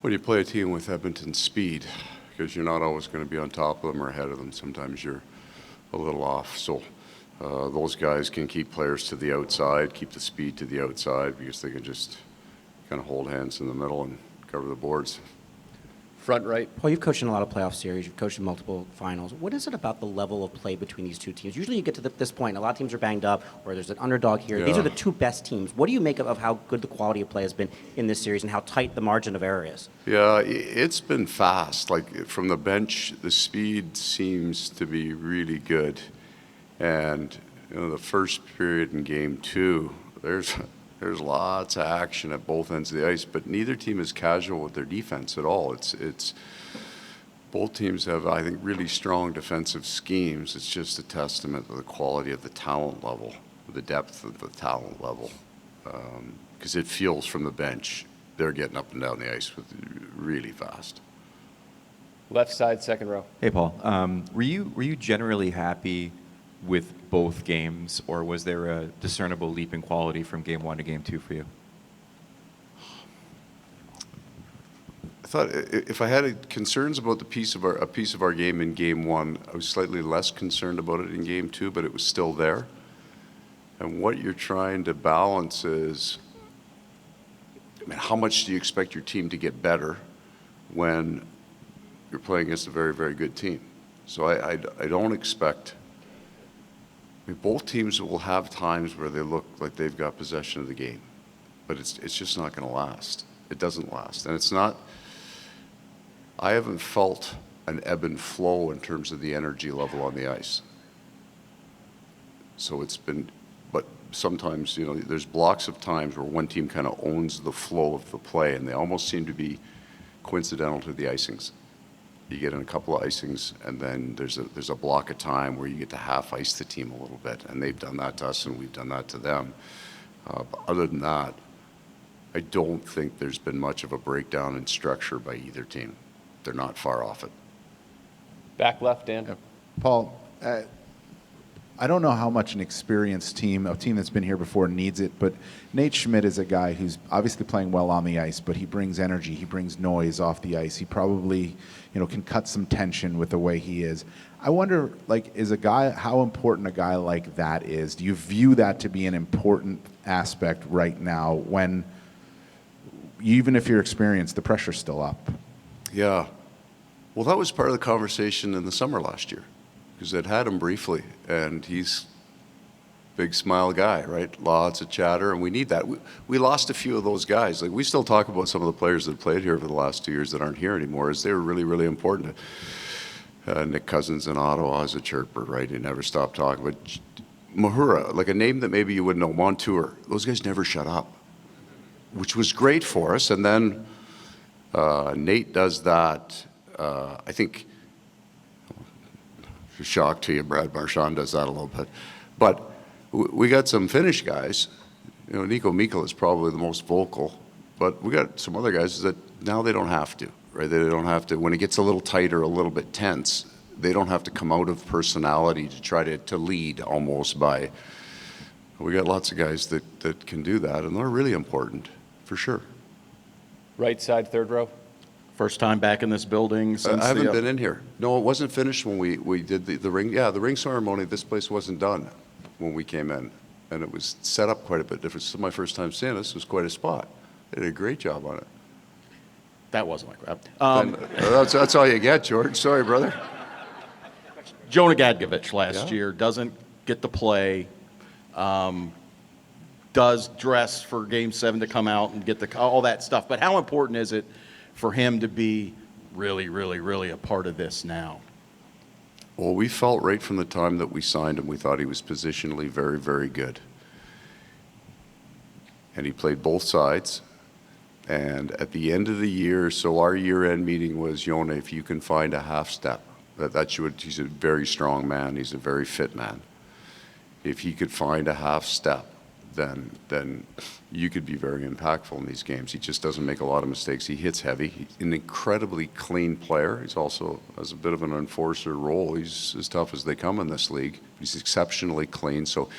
When you play a team with Edmonton's speed, because you're not always going to be on top of them or ahead of them, sometimes you're a little off. So those guys can keep players to the outside, keep the speed to the outside, because they can just kind of hold hands in the middle and cover the boards. Front right. Paul, you've coached in a lot of playoff series. You've coached in multiple finals. What is it about the level of play between these two teams? Usually you get to this point, a lot of teams are banged up, or there's an underdog here. Yeah. These are the two best teams. What do you make of how good the quality of play has been in this series and how tight the margin of error is? Yeah, it's been fast. Like from the bench, the speed seems to be really good. And the first period in game two, there's lots of action at both ends of the ice, but neither team is casual with their defense at all. It's both teams have, I think, really strong defensive schemes. It's just a testament to the quality of the talent level, the depth of the talent level, because it feels from the bench they're getting up and down the ice with really fast. Left side, second row. Hey, Paul. Were you generally happy with both games, or was there a discernible leap in quality from game one to game two for you? I thought if I had concerns about a piece of our game in game one, I was slightly less concerned about it in game two, but it was still there. And what you're trying to balance is, how much do you expect your team to get better when you're playing against a very, very good team? So I don't expect. Both teams will have times where they look like they've got possession of the game, but it's just not going to last. It doesn't last, and it's not. I haven't felt an ebb and flow in terms of the energy level on the ice. So it's been, but sometimes there's blocks of times where one team kind of owns the flow of the play, and they almost seem to be coincidental to the icings. You get in a couple of icings, and then there's a block of time where you get to half ice the team a little bit, and they've done that to us, and we've done that to them. But other than that, I don't think there's been much of a breakdown in structure by either team. They're not far off it. Back left, Dan. Yeah. Paul, I don't know how much an experienced team, a team that's been here before, needs it, but Nate Schmidt is a guy who's obviously playing well on the ice, but he brings energy, he brings noise off the ice. He probably, can cut some tension with the way he is. I wonder, how important a guy like that is. Do you view that to be an important aspect right now when, even if you're experienced, the pressure's still up? Yeah. Well, that was part of the conversation in the summer last year, because I'd had him briefly, and he's a big smile guy, right? Lots of chatter, and we need that. We lost a few of those guys. Like, we still talk about some of the players that played here for the last 2 years that aren't here anymore, as they were really, really important. Nick Cousins in Ottawa is a chirper, right? He never stopped talking. But Mahura, like a name that maybe you wouldn't know, Montour, those guys never shut up, which was great for us. And then Nate does that. I think, shock to you, Brad Marchand does that a little bit. But we got some Finnish guys. Nico Mikkola is probably the most vocal. But we got some other guys that now they don't have to, right? They don't have to. When it gets a little tighter, a little bit tense, they don't have to come out of personality to try to lead almost by. We got lots of guys that can do that, and they're really important, for sure. Right side, third row. First time back in this building since I haven't been in here. No, it wasn't finished when we did the ring. Yeah, the ring ceremony, this place wasn't done when we came in. And it was set up quite a bit different. This is my first time seeing this. It was quite a spot. They did a great job on it. That wasn't my crap. That's all you get, George. Sorry, brother. Jonah Gadgovich last Yeah. year doesn't get to play, does dress for Game 7 to come out and get all that stuff. But how important is it for him to be really, really, really a part of this now? Well, we felt right from the time that we signed him, we thought he was positionally very, very good. And he played both sides. And at the end of the year, so our year-end meeting was, Jonah, if you can find a half step, he's a very strong man, he's a very fit man. If he could find a half step, then you could be very impactful in these games. He just doesn't make a lot of mistakes. He hits heavy. He's an incredibly clean player. He's also has a bit of an enforcer role. He's as tough as they come in this league. He's exceptionally clean. So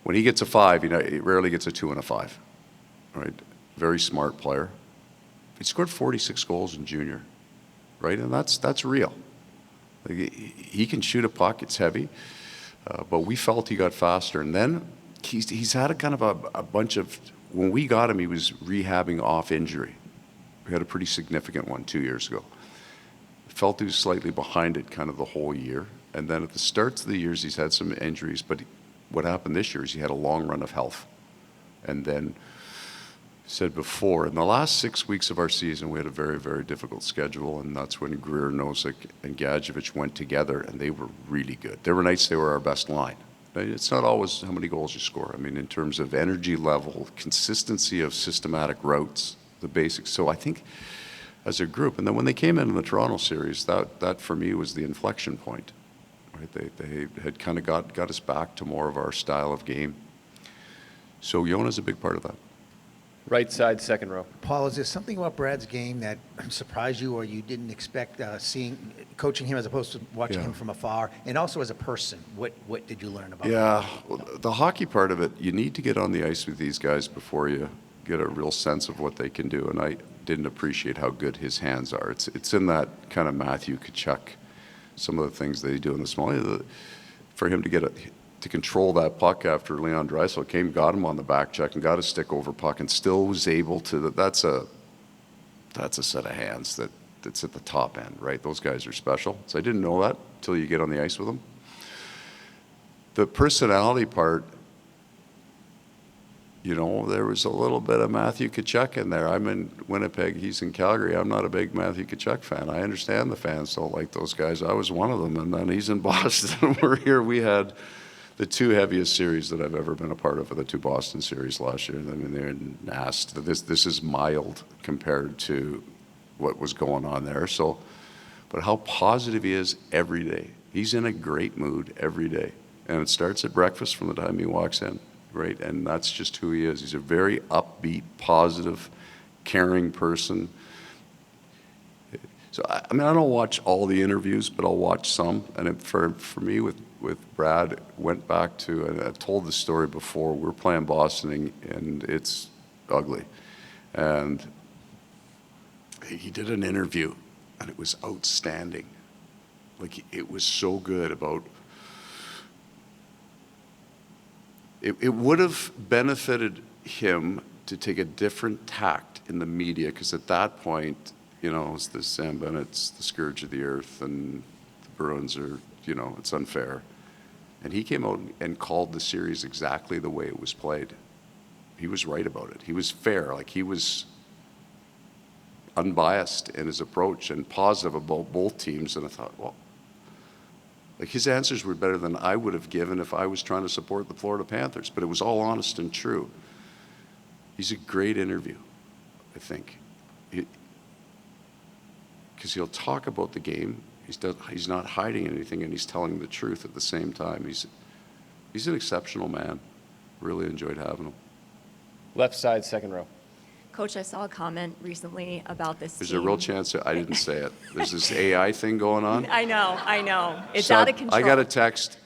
when he gets a 5, he rarely gets a 2 and a 5. Right? Very smart player. He scored 46 goals in junior, right? And that's real. Like, he can shoot a puck. It's heavy. But we felt he got faster. And then he's had a kind of a bunch of, when we got him, he was rehabbing off injury. We had a pretty significant one 2 years ago. Felt he was slightly behind it kind of the whole year. And then at the starts of the years, he's had some injuries. But what happened this year is he had a long run of health. And then, said before, in the last 6 weeks of our season, we had a very, very difficult schedule, and that's when Greer, Nosek, and Gadjevich went together, and they were really good. There were nights they were our best line. It's not always how many goals you score. I mean, in terms of energy level, consistency of systematic routes, the basics. So I think as a group, and then when they came in the Toronto series, that for me was the inflection point. Right? They had kind of got us back to more of our style of game. So Yona's a big part of that. Right side, second row. Paul, is there something about Brad's game that surprised you or you didn't expect coaching him as opposed to watching him from afar? And also as a person, what did you learn about him? Yeah, well, the hockey part of it, you need to get on the ice with these guys before you get a real sense of what they can do. And I didn't appreciate how good his hands are. It's in that kind of Matthew Tkachuk, some of the things they do in the small. For him to control that puck after Leon Draisaitl came, got him on the back check and got a stick over puck and still was able to, that's a set of hands that's at the top end, right? Those guys are special. So I didn't know that until you get on the ice with them. The personality part, there was a little bit of Matthew Tkachuk in there. I'm in Winnipeg, he's in Calgary. I'm not a big Matthew Tkachuk fan. I understand the fans don't like those guys. I was one of them, and then he's in Boston. We're here. We had the two heaviest series that I've ever been a part of are the two Boston series last year. I mean, they're nasty. This is mild compared to what was going on there. So, but how positive he is every day. He's in a great mood every day. And it starts at breakfast from the time he walks in, right? And that's just who he is. He's a very upbeat, positive, caring person. So, I mean, I don't watch all the interviews, but I'll watch some. And for me, with Brad, went back to, and I've told the story before, we're playing Boston, and it's ugly. And he did an interview, and it was outstanding. Like, it was so good about, it would have benefited him to take a different tact in the media, because at that point, it's the Sam Bennett's the scourge of the earth, and the Bruins are, it's unfair. And he came out and called the series exactly the way it was played. He was right about it. He was fair. Like, he was unbiased in his approach and positive about both teams. And I thought, well, like, his answers were better than I would have given if I was trying to support the Florida Panthers. But it was all honest and true. He's a great interview, I think. Because he'll talk about the game. He's not hiding anything, and he's telling the truth at the same time. He's an exceptional man. Really enjoyed having him. Left side, second row. Coach, I saw a comment recently about this There's team. a real chance that I didn't say it. There's this AI thing going on. I know. It's So out of control. I got a text.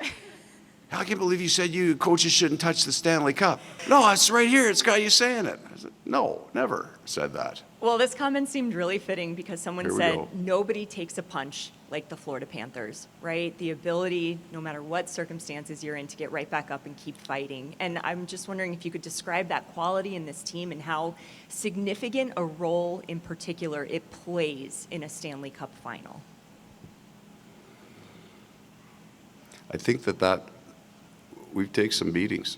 I can't believe you said you coaches shouldn't touch the Stanley Cup. No, it's right here. It's got you saying it. I said, no, never said that. Well, this comment seemed really fitting because someone Here we said go. nobody takes a punch like the Florida Panthers, right? The ability, no matter what circumstances you're in, to get right back up and keep fighting. And I'm just wondering if you could describe that quality in this team and how significant a role in particular it plays in a Stanley Cup Final. I think that we take some beatings.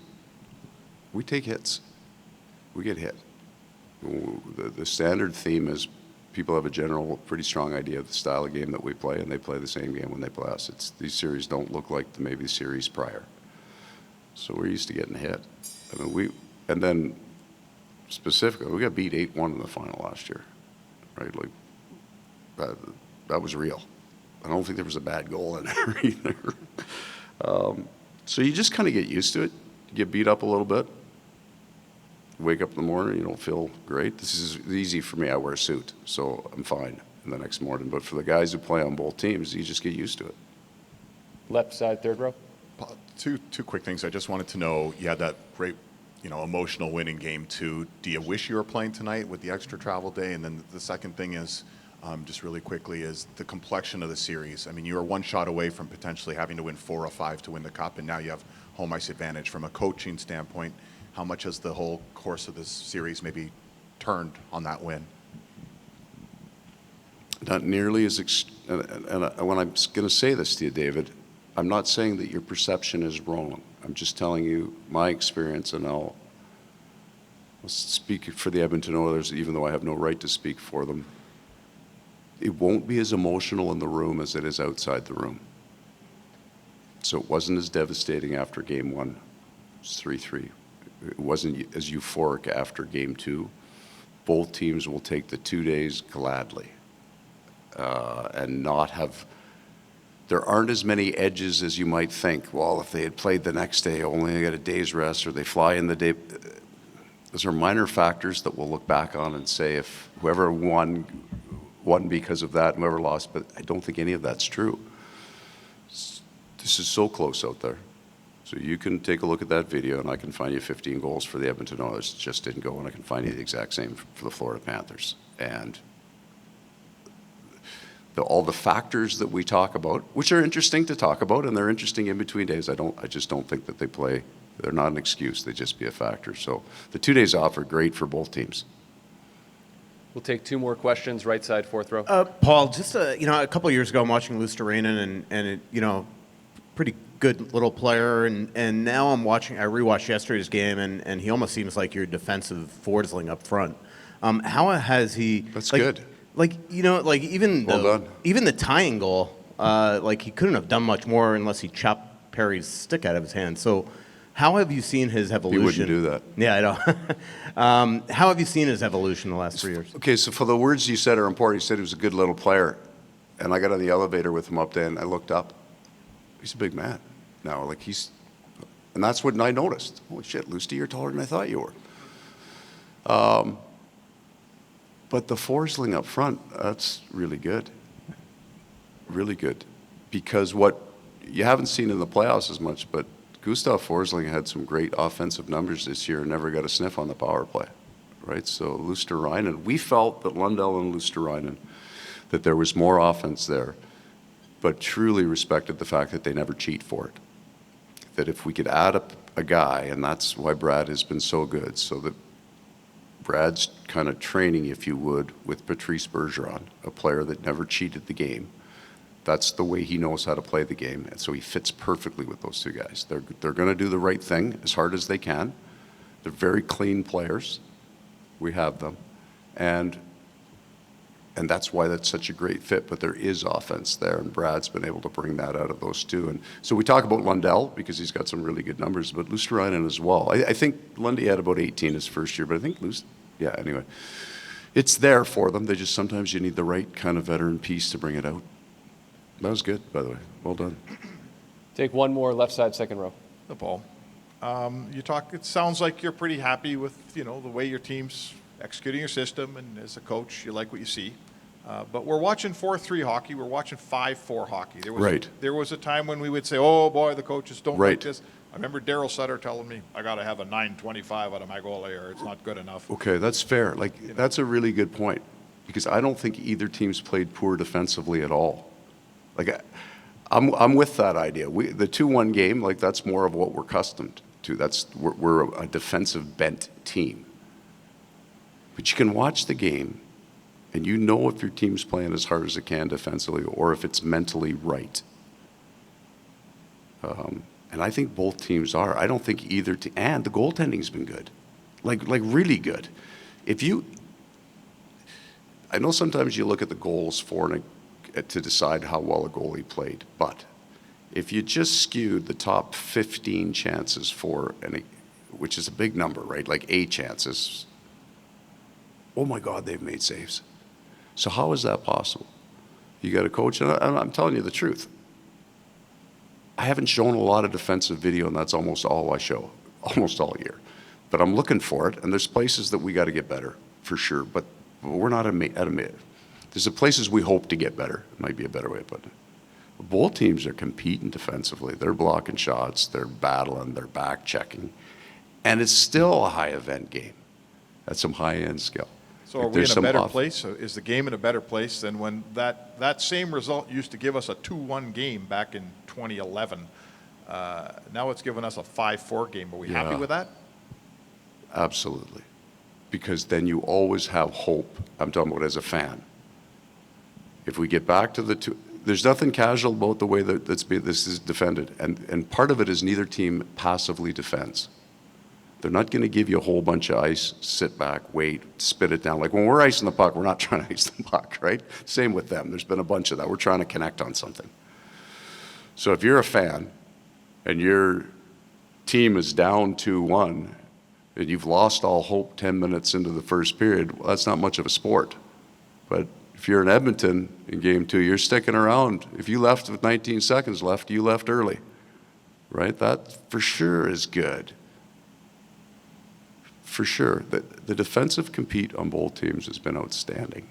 We take hits. We get hit. The standard theme is people have a general, pretty strong idea of the style of game that we play, and they play the same game when they play us. These series don't look like maybe the series prior. So we're used to getting hit. I mean, and then specifically, we got beat 8-1 in the final last year, right? Like, that was real. I don't think there was a bad goal in there either. So you just kind of get used to it. You get beat up a little bit. Wake up in the morning, you don't feel great. This is easy for me. I wear a suit, so I'm fine in the next morning. But for the guys who play on both teams, you just get used to it. Left side, third row. Two quick things. I just wanted to know, you had that great emotional win in game 2. Do you wish you were playing tonight with the extra travel day? And then the second thing is, just really quickly, is the complexion of the series. I mean, you are one shot away from potentially having to win 4 or 5 to win the cup, and now you have home ice advantage. From a coaching standpoint, how much has the whole course of this series maybe turned on that win? Not nearly as, and when I'm going to say this to you, David, I'm not saying that your perception is wrong. I'm just telling you my experience, and I'll speak for the Edmonton Oilers, even though I have no right to speak for them. It won't be as emotional in the room as it is outside the room. So it wasn't as devastating after game 1. It was 3-3. It wasn't as euphoric after game 2. Both teams will take the 2 days gladly. And not have, there aren't as many edges as you might think. Well, if they had played the next day, only get a day's rest, or they fly in the day. Those are minor factors that we'll look back on and say if whoever won because of that, and whoever lost, but I don't think any of that's true. This is so close out there. So you can take a look at that video, and I can find you 15 goals for the Edmonton Oilers. It just didn't go, and I can find you the exact same for the Florida Panthers. And all the factors that we talk about, which are interesting to talk about, and they're interesting in between days. I just don't think that they play. They're not an excuse. They just be a factor. So the 2 days off are great for both teams. We'll take 2 more questions, right side, 4th row. Paul, just a couple of years ago, I'm watching Luosterainen, and pretty good little player, and now I rewatched yesterday's game, and he almost seems like your defensive Forsling up front. How has he? That's good. Even the tying goal, he couldn't have done much more unless he chopped Perry's stick out of his hand. So, how have you seen his evolution? He wouldn't do that. Yeah, I know. How have you seen his evolution the last 3 years? Okay, so for the words you said are important. You said he was a good little player, and I got on the elevator with him up there, and I looked up. He's a big man now. And that's what I noticed. Holy shit, Lusty, you're taller than I thought you were. But the Forsling up front, that's really good. Really good. Because what you haven't seen in the playoffs as much, but Gustav Forsling had some great offensive numbers this year and never got a sniff on the power play, right? So Luosterainen, we felt that Lundell and Luosterainen, that there was more offense there, but truly respected the fact that they never cheat for it. That if we could add a guy, and that's why Brad has been so good, so that Brad's kind of training, if you would, with Patrice Bergeron, a player that never cheated the game. That's the way he knows how to play the game, and so he fits perfectly with those 2 guys. They're going to do the right thing as hard as they can. They're very clean players. We have them, and that's why that's such a great fit. But there is offense there, and Brad's been able to bring that out of those 2. And so we talk about Lundell because he's got some really good numbers, but Luosterainen as well. I think Lundy had about 18 his first year, but I think anyway. It's there for them. Sometimes you need the right kind of veteran piece to bring it out. That was good, by the way. Well done. Take 1 more, left side, 2nd row. Paul, it sounds like you're pretty happy with, the way your team's executing your system, and as a coach, you like what you see. But we're watching 4-3 hockey. We're watching 5-4 hockey. There was a time when we would say, oh, boy, the coaches don't like this. I remember Daryl Sutter telling me, I got to have a 9.25 out of my goalie or it's not good enough. Okay, that's fair. That's a really good point because I don't think either team's played poor defensively at all. I'm with that idea. The 2-1 game, that's more of what we're accustomed to. We're a defensive bent team. But you can watch the game, and you know if your team's playing as hard as it can defensively or if it's mentally right. And I think both teams are. I don't think either team. And the goaltending's been good, like really good. I know sometimes you look at the goals to decide how well a goalie played, but if you just skewed the top 15 chances which is a big number, right? Like A chances. Oh my God, they've made saves. So how is that possible? You got a coach, and I'm telling you the truth. I haven't shown a lot of defensive video, and that's almost all I show, almost all year. But I'm looking for it, and there's places that we got to get better, for sure. But we're not at a mid. There's places we hope to get better. Might be a better way of putting it. Both teams are competing defensively. They're blocking shots. They're battling. They're back checking. And it's still a high event game. That's some high-end skill. So Like, are we there's in a some better off- place? Is the game in a better place than when that same result used to give us a 2-1 game back in 2011? Now it's given us a 5-4 game. Are we happy Yeah. with that? Absolutely. Because then you always have hope. I'm talking about as a fan. If we get back to the two, there's nothing casual about the way that this is defended. And part of it is neither team passively defends. They're not going to give you a whole bunch of ice, sit back, wait, spit it down. Like when we're icing the puck, we're not trying to ice the puck, right? Same with them. There's been a bunch of that. We're trying to connect on something. So if you're a fan and your team is down 2-1 and you've lost all hope 10 minutes into the first period, well, that's not much of a sport. But if you're in Edmonton in game 2, you're sticking around. If you left with 19 seconds left, you left early, right? That for sure is good. For sure. The defensive compete on both teams has been outstanding.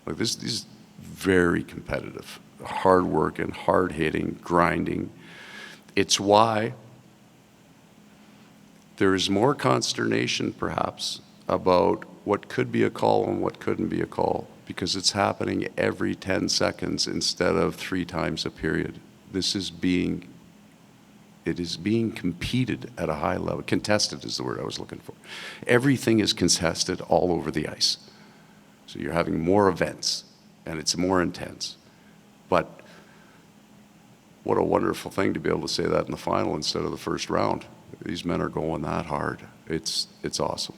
Like this is very competitive. Hard working, hard hitting, grinding. It's why there is more consternation, perhaps, about what could be a call and what couldn't be a call, because it's happening every 10 seconds instead of 3 times a period. It is being competed at a high level. Contested is the word I was looking for. Everything is contested all over the ice. So you're having more events, and it's more intense. But what a wonderful thing to be able to say that in the final instead of the first round. These men are going that hard. It's awesome.